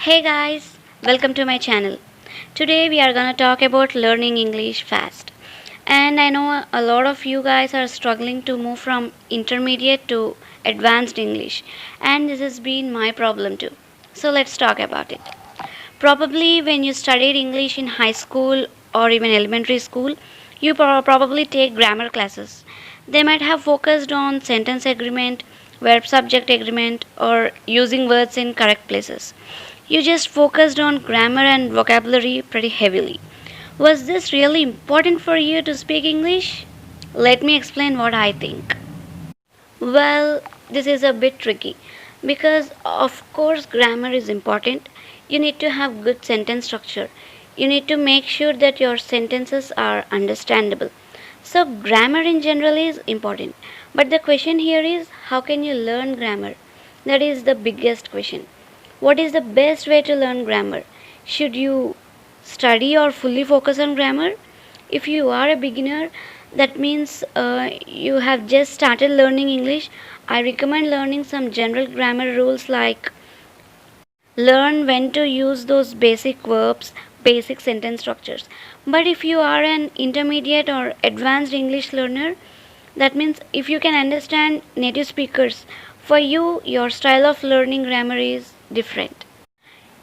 Hey guys, welcome to my channel. Today we are gonna talk about learning English fast. And I know a lot of you guys are struggling to move from intermediate to advanced English, and this has been my problem too. So let's talk about it. Probably when you studied English in high school or even elementary school, you probably take grammar classes. They might have focused on sentence agreement, verb subject agreement, or using words in correct places. You just focused on grammar and vocabulary pretty heavily. Was this really important for you to speak English? Let me explain what I think. Well, this is a bit tricky because, of course, grammar is important. You need to have good sentence structure. You need to make sure that your sentences are understandable. So, grammar in general is important. But the question here is how can you learn grammar? That is the biggest question. What is the best way to learn grammar? Should you study or fully focus on grammar? If you are a beginner, that means you have just started learning English. I recommend learning some general grammar rules like learn when to use those basic verbs, basic sentence structures. But if you are an intermediate or advanced English learner, that means if you can understand native speakers, for you, your style of learning grammar is different.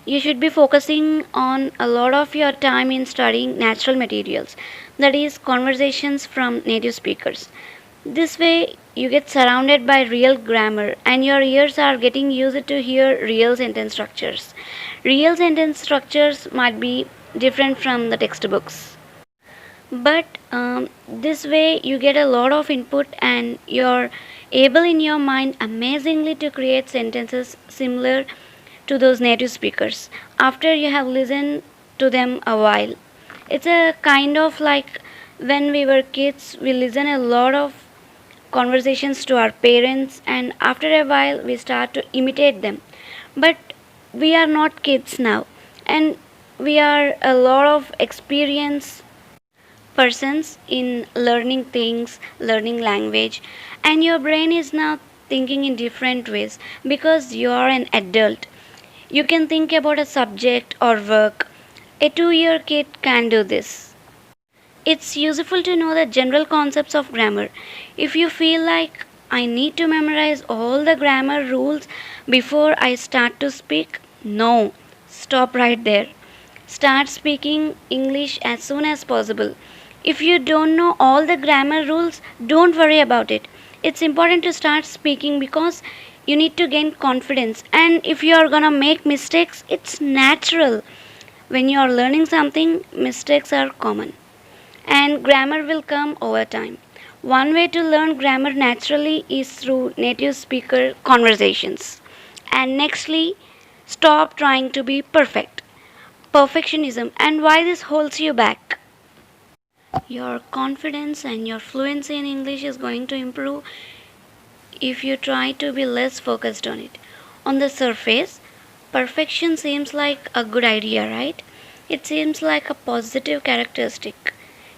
You should be focusing on a lot of your time in studying natural materials, that is, conversations from native speakers. This way, you get surrounded by real grammar and your ears are getting used to hear real sentence structures. Real sentence structures might be different from the textbooks. But this way, you get a lot of input and you're able in your mind amazingly to create sentences similar to those native speakers after you have listened to them a while. It's a kind of like when we were kids, we listen a lot of conversations to our parents, and after a while, we start to imitate them. But we are not kids now, and we are a lot of experience persons in learning things, learning language, and your brain is now thinking in different ways because you are an adult. You can think about a subject or work. A 2-year kid can do this. It's useful to know the general concepts of grammar. If you feel like I need to memorize all the grammar rules before I start to speak, no, stop right there. Start speaking English as soon as possible. If you don't know all the grammar rules, don't worry about it. It's important to start speaking because you need to gain confidence. And if you are gonna make mistakes, it's natural. When you are learning something, mistakes are common. And grammar will come over time. One way to learn grammar naturally is through native speaker conversations. And nextly, stop trying to be perfect. Perfectionism and why this holds you back. Your confidence and your fluency in English is going to improve if you try to be less focused on it. On the surface, perfection seems like a good idea, right? It seems like a positive characteristic.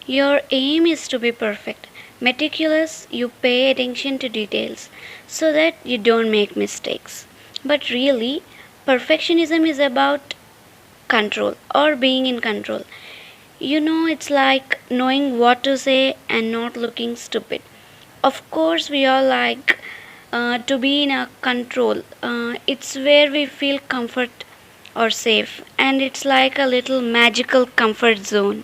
Your aim is to be perfect, meticulous, you pay attention to details so that you don't make mistakes. But really, perfectionism is about control or being in control. You know, it's like knowing what to say and not looking stupid. Of course, we all like to be in a control. It's where we feel comfort or safe, and it's like a little magical comfort zone.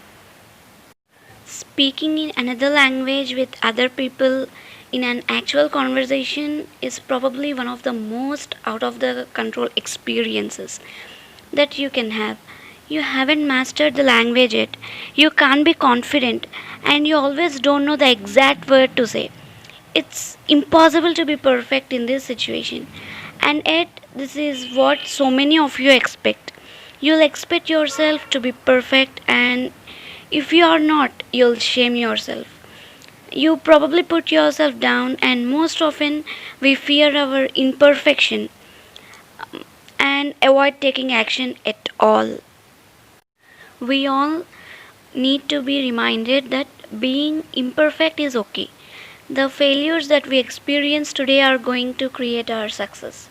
Speaking in another language with other people in an actual conversation is probably one of the most out of the control experiences that you can have. You haven't mastered the language yet, you can't be confident, and you always don't know the exact word to say. It's impossible to be perfect in this situation, and yet, this is what so many of you expect. You'll expect yourself to be perfect, and if you are not, you'll shame yourself. You probably put yourself down, and most often, we fear our imperfection and avoid taking action at all. We all need to be reminded that being imperfect is okay. The failures that we experience today are going to create our success.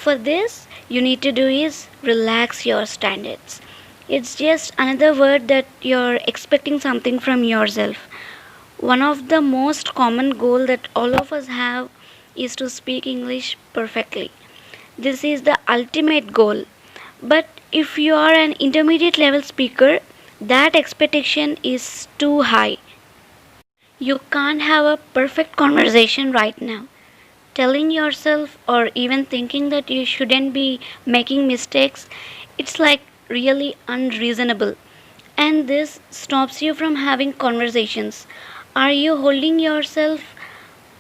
For this, you need to do is relax your standards. It's just another word that you're expecting something from yourself. One of the most common goal that all of us have is to speak English perfectly. This is the ultimate goal. But if you are an intermediate level speaker, that expectation is too high. You can't have a perfect conversation right now. Telling yourself or even thinking that you shouldn't be making mistakes, it's like really unreasonable. And this stops you from having conversations. Are you holding yourself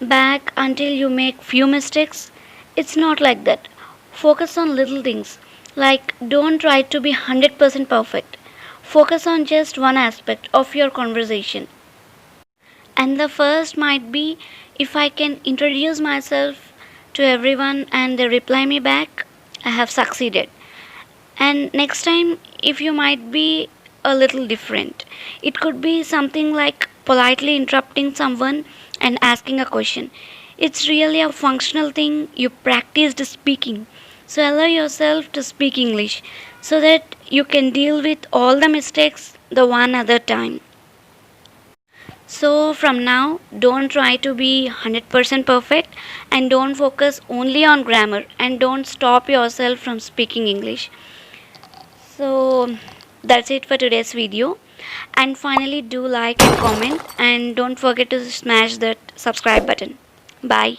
back until you make few mistakes? It's not like that. Focus on little things. Like don't try to be 100% perfect. Focus on just one aspect of your conversation. And the first might be if I can introduce myself to everyone and they reply me back, I have succeeded. And next time, if you might be a little different, it could be something like politely interrupting someone and asking a question. It's really a functional thing you practiced speaking. So allow yourself to speak English so that you can deal with all the mistakes the one other time. So, from now, don't try to be 100% perfect and don't focus only on grammar and don't stop yourself from speaking English. So, that's it for today's video. And finally, do like and comment and don't forget to smash that subscribe button. Bye.